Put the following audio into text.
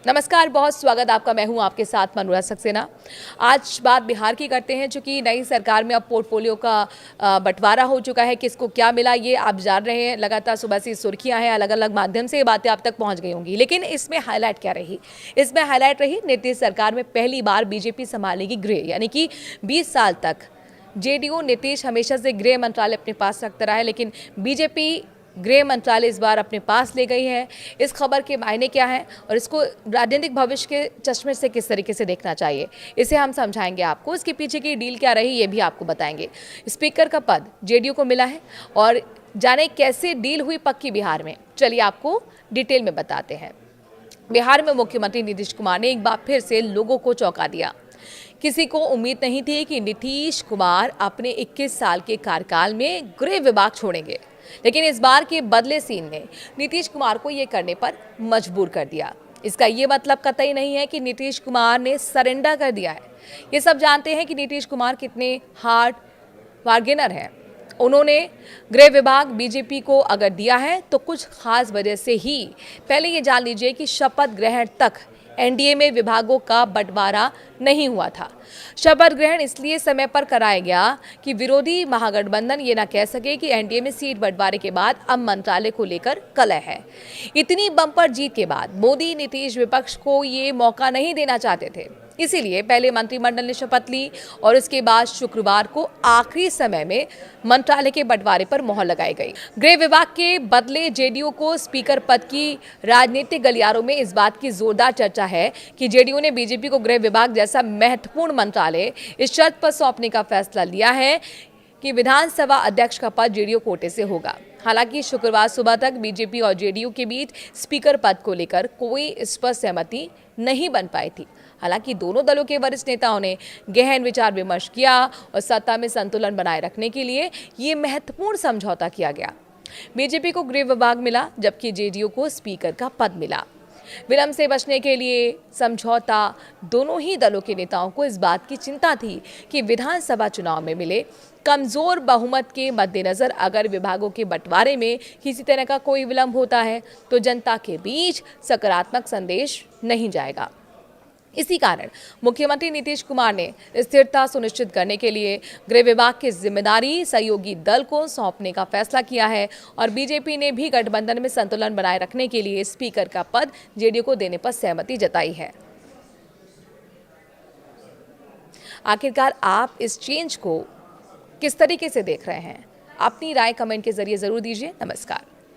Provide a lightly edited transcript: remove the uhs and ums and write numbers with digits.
नमस्कार, बहुत स्वागत आपका। मैं हूं आपके साथ मनोरा सक्सेना। आज बात बिहार की करते हैं, चूंकि नई सरकार में अब पोर्टफोलियो का बंटवारा हो चुका है। किसको क्या मिला ये आप जान रहे हैं। लगातार सुबह से सुर्खियां हैं, अलग अलग माध्यम से ये बातें आप तक पहुंच गई होंगी। लेकिन इसमें हाईलाइट क्या रही? इसमें हाईलाइट रही नीतीश सरकार में पहली बार बीजेपी संभालेगी गृह, यानी कि 20 साल तक जेडीयू नीतीश हमेशा से गृह मंत्रालय अपने पास रखता रहा है, लेकिन बीजेपी गृह मंत्रालय इस बार अपने पास ले गई है। इस खबर के मायने क्या हैं और इसको राजनीतिक भविष्य के चश्मे से किस तरीके से देखना चाहिए, इसे हम समझाएंगे आपको। इसके पीछे की डील क्या रही ये भी आपको बताएंगे। स्पीकर का पद जेडीयू को मिला है और जाने कैसे डील हुई पक्की बिहार में, चलिए आपको डिटेल में बताते हैं। बिहार में मुख्यमंत्री नीतीश कुमार ने एक बार फिर से लोगों को चौंका दिया। किसी को उम्मीद नहीं थी कि नीतीश कुमार अपने 21 साल के कार्यकाल में गृह विभाग छोड़ेंगे, लेकिन इस बार के बदले सीन ने नीतीश कुमार को ये करने पर मजबूर कर दिया। इसका ये मतलब कतई नहीं है कि नीतीश कुमार ने सरेंडर कर दिया है। ये सब जानते हैं कि नीतीश कुमार कितने हार्ड बार्गेनर हैं। उन्होंने गृह विभाग बीजेपी को अगर दिया है तो कुछ खास वजह से ही। पहले ये जान लीजिए कि शपथ ग्रहण तक एनडीए में विभागों का बंटवारा नहीं हुआ था। शपथ ग्रहण इसलिए समय पर कराया गया कि विरोधी महागठबंधन ये ना कह सके कि एनडीए में सीट बंटवारे के बाद अब मंत्रालय को लेकर कलह है। इतनी बम्पर जीत के बाद मोदी नीतीश विपक्ष को ये मौका नहीं देना चाहते थे, इसीलिए पहले मंत्रिमंडल ने शपथ ली और इसके बाद शुक्रवार को आखिरी समय में मंत्रालय के बंटवारे पर मोहर लगाई गई। गृह विभाग के बदले जेडीयू को स्पीकर पद की राजनीतिक गलियारों में इस बात की जोरदार चर्चा है कि जेडीयू ने बीजेपी को गृह विभाग जैसा महत्वपूर्ण मंत्रालय इस शर्त पर सौंपने का फैसला लिया है कि विधानसभा अध्यक्ष का पद जेडीयू कोटे से होगा। हालांकि शुक्रवार सुबह तक बीजेपी और जेडीयू के बीच स्पीकर पद को लेकर कोई स्पष्ट सहमति नहीं बन पाई थी। हालांकि दोनों दलों के वरिष्ठ नेताओं ने गहन विचार विमर्श किया और सत्ता में संतुलन बनाए रखने के लिए ये महत्वपूर्ण समझौता किया गया। बीजेपी को गृह विभाग मिला जबकि जेडीयू को स्पीकर का पद मिला। विलंब से बचने के लिए समझौता दोनों ही दलों के नेताओं को इस बात की चिंता थी कि विधानसभा चुनाव में मिले कमजोर बहुमत के मद्देनजर अगर विभागों के बंटवारे में किसी तरह का कोई विलंब होता है तो जनता के बीच सकारात्मक संदेश नहीं जाएगा। इसी कारण मुख्यमंत्री नीतीश कुमार ने स्थिरता सुनिश्चित करने के लिए गृह विभाग की जिम्मेदारी सहयोगी दल को सौंपने का फैसला किया है और बीजेपी ने भी गठबंधन में संतुलन बनाए रखने के लिए स्पीकर का पद जेडीयू को देने पर सहमति जताई है। आखिरकार आप इस चेंज को किस तरीके से देख रहे हैं? अपनी राय कमेंट के जरिए जरूर दीजिए। नमस्कार।